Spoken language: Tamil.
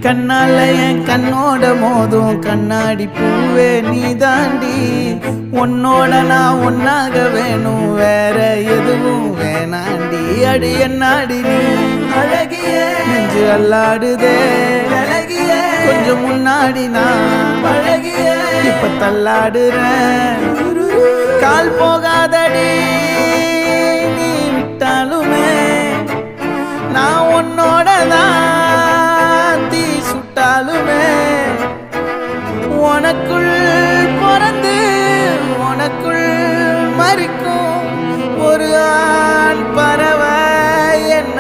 கண்ணால என் கண்ணோட மோதும் கண்ணாடி பூவே நீ தாண்டி. உன்னோட நான் ஒன்னாக வேணும், வேற எதுவும் வேணாண்டி. அடி என்னாடி நீ அழகிய நெஞ்சு அல்லாடுதே அழகிய. கொஞ்சம் முன்னாடி நான் அழகிய இப்ப தள்ளாடுறேன். கால் போகாதடி நீ விட்டாலுமே, நான் உன்னோட தான் தீ சுட்டாலுமே. உனக்குள் பிறந்து உனக்குள் மறிக்கும் ஒரு ஆண் பறவை என்ன